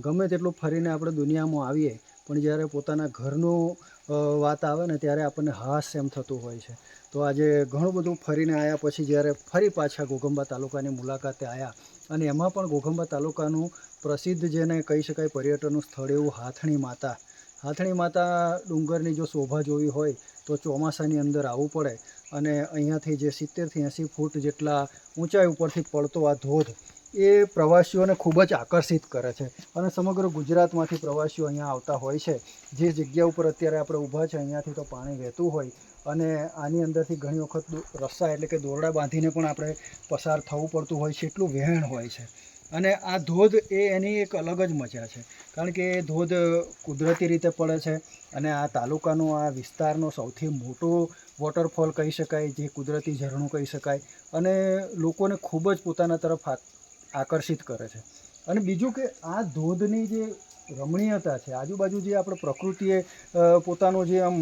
ગમે તેટલું ફરીને આપણે દુનિયામાં આવીએ પણ જ્યારે પોતાના ઘરનું વાત આવે ને ત્યારે આપણને હાશ એમ થતું હોય છે. તો આજે ઘણું બધું ફરીને આવ્યા પછી જ્યારે ફરી પાછા ઘોઘંબા તાલુકાની મુલાકાતે આવ્યા અને એમાં પણ ઘોઘંબા તાલુકાનું પ્રસિદ્ધ જેને કહી શકાય પર્યટનનું સ્થળ એવું હાથણી માતા. હાથણી માતા ડુંગરની જો શોભા જોવી હોય તો ચોમાસાની અંદર આવવું પડે અને અહીંયાથી જે 70થી 80 ફૂટ જેટલા ઊંચાઈ ઉપરથી પડતો આ ધોધ એ પ્રવાસીઓને ખૂબ જ આકર્ષિત કરે છે અને સમગ્ર ગુજરાતમાંથી પ્રવાસીઓ અહીંયા આવતા હોય છે. જે જગ્યા ઉપર અત્યારે આપણે ઊભા છે અહીંયાથી તો પાણી વહેતું હોય અને આની અંદરથી ઘણી વખત રસ્તા એટલે કે દોરડા બાંધીને પણ આપણે પસાર થવું પડતું હોય છે, એટલું વહેણ હોય છે. અને આ ધોધ એની એક અલગ જ મજા છે કારણ કે એ ધોધ કુદરતી રીતે પડે છે અને આ તાલુકાનો આ વિસ્તારનો સૌથી મોટો વોટરફોલ કહી શકાય, જે કુદરતી ઝરણું કહી શકાય અને લોકોને ખૂબ જ પોતાના તરફ આકર્ષિત કરે છે. અને બીજું કે આ ધોધની જે રમણીયતા છે, આજુબાજુ જે આપણે પ્રકૃતિએ પોતાનો જે આમ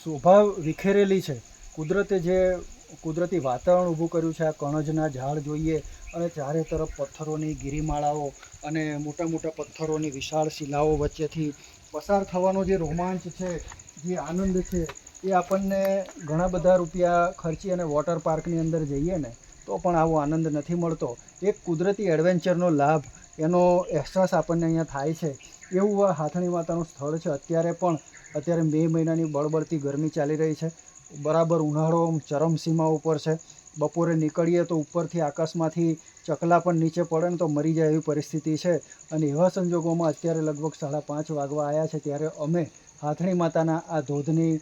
શોભા વિખેરેલી છે, કુદરતે જે કુદરતી વાતાવરણ ઊભું કર્યું છે, આ કણજના ઝાડ જોઈએ અને ચારે તરફ પથ્થરોની ગિરિમાળાઓ અને મોટા મોટા પથ્થરોની વિશાળ શિલાઓ વચ્ચેથી પસાર થવાનો જે રોમાંચ છે, જે આનંદ છે, એ આપણને ઘણા બધા રૂપિયા ખર્ચી અને વોટર પાર્કની અંદર જઈએ ને તો પણ આવો આનંદ નથી મળતો. એક કુદરતી એડવેન્ચરનો લાભ, એનો અહેસાસ આપણને અહીંયા થાય છે. એવું આ હાથણી માતાનું સ્થળ છે. અત્યારે મે મહિનાની બળબડતી ગરમી ચાલી રહી છે, બરાબર ઉનાળો ચરમસીમા ઉપર છે. બપોરે નીકળીએ તો ઉપરથી આકાશમાંથી ચકલા પણ નીચે પડે ને તો મરી જાય એવી પરિસ્થિતિ છે. અને એવા સંજોગોમાં અત્યારે લગભગ 5:30 વાગવા આવ્યા છે ત્યારે અમે હાથણી માતાના આ ધોધની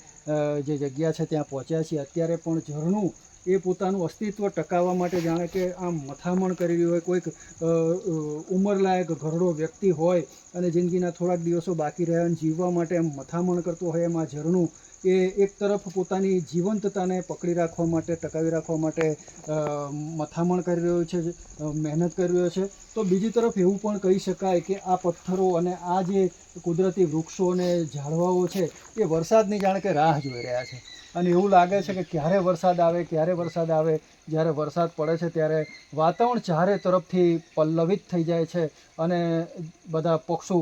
જે જગ્યા છે ત્યાં પહોંચ્યા છીએ. અત્યારે પણ ઝરણું એ પોતાનું અસ્તિત્વ ટકાવવા માટે જાણે કે આમ મથામણ કરી રહ્યું હોય, કોઈક ઉંમરલાયક ઘરડો વ્યક્તિ હોય અને જિંદગીના થોડાક દિવસો બાકી રહ્યા અને જીવવા માટે એમ મથામણ કરતો હોય એમ આ ઝરણું એ એક તરફ પોતાની જીવંતતાને પકડી રાખવા માટે, ટકાવી રાખવા માટે મથામણ કરી રહ્યો છે, મહેનત કરી રહ્યો છે. તો બીજી તરફ એવું પણ કહી શકાય કે આ પથ્થરો અને આ જે કુદરતી વૃક્ષો અને ઝાડવાઓ છે એ વરસાદની જાણે કે રાહ જોઈ રહ્યા છે. અને એવું લાગે છે કે ક્યારે વરસાદ આવે, ક્યારે વરસાદ આવે. જ્યારે વરસાદ પડે છે ત્યારે વાતાવરણ ચારે તરફથી પલ્લવિત થઈ જાય છે અને બધા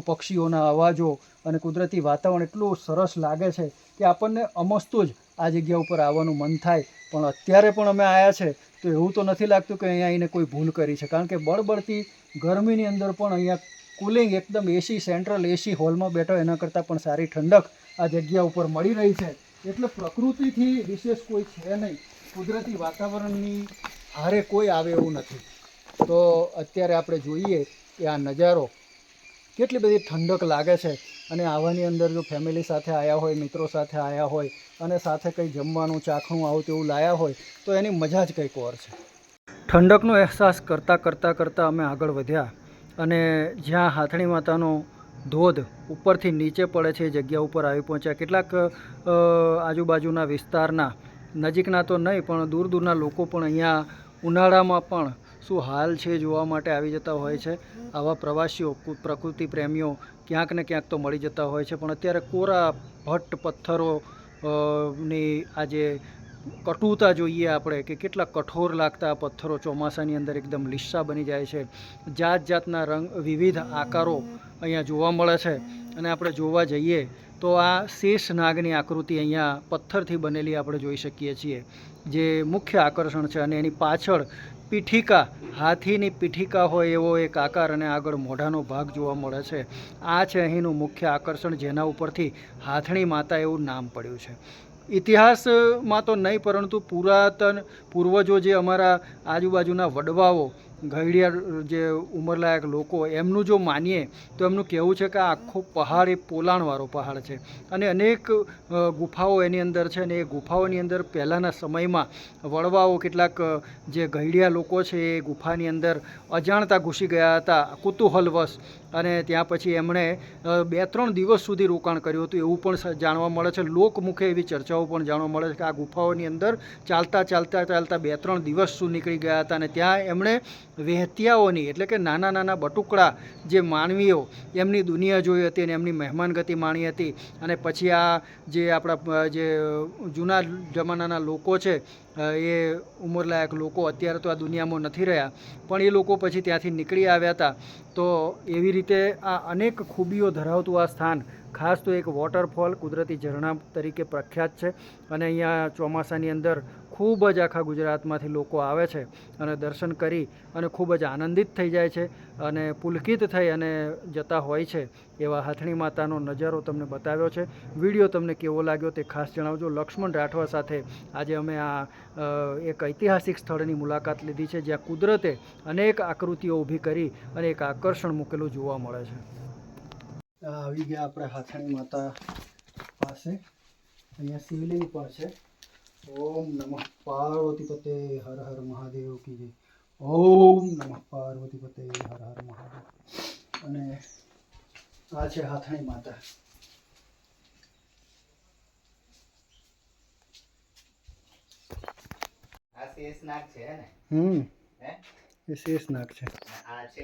પક્ષીઓના અવાજો અને કુદરતી વાતાવરણ એટલું સરસ લાગે છે કે આપણને અમસ્તું જ આ જગ્યા ઉપર આવવાનું મન થાય. પણ અત્યારે પણ અમે આવ્યા છે તો એવું તો નથી લાગતું કે અહીંયા આવીને કોઈ ભૂલ કરી છે, કારણ કે બળબડતી ગરમીની અંદર પણ અહીંયા કુલિંગ એકદમ એસી, સેન્ટ્રલ એસી હોલમાં બેઠો એના કરતાં પણ સારી ઠંડક આ જગ્યા ઉપર મળી રહી છે. એટલે પ્રકૃતિથી વિશેષ કોઈ છે નહીં, કુદરતી વાતાવરણની હારે કોઈ આવે એવું નથી. તો અત્યારે આપણે જોઈએ કે આ નજારો કેટલી બધી ઠંડક લાગે છે. અને આવાની અંદર જો ફેમિલી સાથે આવ્યા હોય, મિત્રો સાથે આવ્યા હોય અને સાથે કંઈ જમવાનું ચાખણું આવું તેવું લાવ્યા હોય તો એની મજા જ કંઈક ઓર છે. ઠંડકનો અહેસાસ કરતાં અમે આગળ વધ્યા અને જ્યાં હાથણી માતાનો ધોધ ઉપરથી નીચે પડે છે એ જગ્યા ઉપર આવી પહોંચ્યા. કેટલાક આજુબાજુના વિસ્તારના, નજીકના તો નહીં પણ દૂર દૂરના લોકો પણ અહીંયા ઉનાળામાં પણ શું હાલ છે જોવા માટે આવી જતા હોય છે. આવા પ્રવાસીઓ, પ્રકૃતિ પ્રેમીઓ ક્યાંક ને ક્યાંક તો મળી જતા હોય છે. પણ અત્યારે કોરા ભટ્ટ પથ્થરો ની આજે કટુતા જોઈએ આપણે કે કેટલા કઠોર લાગતા પથ્થરો ચોમાસાની અંદર એકદમ લીસા બની જાય છે. જાત જાતના રંગ, વિવિધ આકારો અહીંયા જોવા મળે છે. અને આપણે જોવા જઈએ તો આ શેષ નાગની આકૃતિ અહીંયા પથ્થરથી બનેલી આપણે જોઈ શકીએ છીએ, જે મુખ્ય આકર્ષણ છે. અને એની પાછળ પીઠિકા, હાથીની પીઠિકા હોય એવો એક આકાર અને આગળ મોઢાનો ભાગ જોવા મળે છે. આ છે અહીંનું મુખ્ય આકર્ષણ, જેના ઉપરથી હાથણી માતા એવું નામ પડ્યું છે. ઇતિહાસમાં તો નહીં પરંતુ પૂર્વજો જે અમારા આજુબાજુના વડવાઓ, ઘડિયાળ જે ઉંમરલાયક લોકો, એમનું જો માનીએ તો એમનું કહેવું છે કે આ આખો પહાડ એ પોલાણવાળો પહાડ છે અને અનેક ગુફાઓ એની અંદર છે. અને એ ગુફાઓની અંદર પહેલાંના સમયમાં વડવાઓ, કેટલાક જે ઘડિયા લોકો છે એ ગુફાની અંદર અજાણતા ઘૂસી ગયા હતા કુતૂહલવશ, અને ત્યાં પછી એમણે 2-3 દિવસ સુધી રોકાણ કર્યું હતું એવું પણ જાણવા મળે છે. લોકમુખે એવી ચર્ચાઓ પણ જાણવા મળે છે કે આ ગુફાઓની અંદર ચાલતા 2-3 દિવસ સુધી નીકળી ગયા હતા અને ત્યાં એમણે વહેતિયાઓની એટલે કે નાના નાના બટુકડા જે માનવીઓ એમની દુનિયા જોઈ હતી અને એમની મહેમાનગતિ માણી હતી. અને પછી આ જે આપણા જે જૂના જમાનાના લોકો છે એ ઉંમરલાયક લોકો અત્યારે તો આ દુનિયામાં નથી રહ્યા, પણ એ લોકો પછી ત્યાંથી નીકળી આવ્યા હતા. તો એવી રીતે આ અનેક ખૂબીઓ ધરાવતું આ સ્થાન, ખાસ તો એક વોટરફોલ કુદરતી ઝરણા તરીકે પ્રખ્યાત છે. અને અહીંયા ચોમાસાની અંદર ખૂબ જ આખા ગુજરાતમાંથી લોકો આવે છે અને દર્શન કરી અને ખૂબ જ આનંદિત થઈ જાય છે અને પુલકિત થઈ અને જતા હોય છે. એવા હાથણી માતાનો નજારો તમને બતાવ્યો છે. વિડીયો તમને કેવો લાગ્યો તે ખાસ જણાવજો. લક્ષ્મણ રાઠવા સાથે આજે અમે આ એક ઐતિહાસિક સ્થળની મુલાકાત લીધી છે, જ્યાં કુદરતે અનેક આકૃતિઓ ઊભી કરી અને એક આકર્ષણ મૂકેલું જોવા મળે છે. આવી ગયા આપણે હાથણી માતા પાસે. અહીંયા શિવલિંગ પણ છે. ઓમ નમઃ પાર્વતી પતે હર હર મહાદેવ કી જય. ઓમ નમઃ પાર્વતી પતે હર હર મહાદેવ. અને આ છે હાથણી માતા. આ શેષનાગ છે ને? એ શેષનાગ છે. આ છે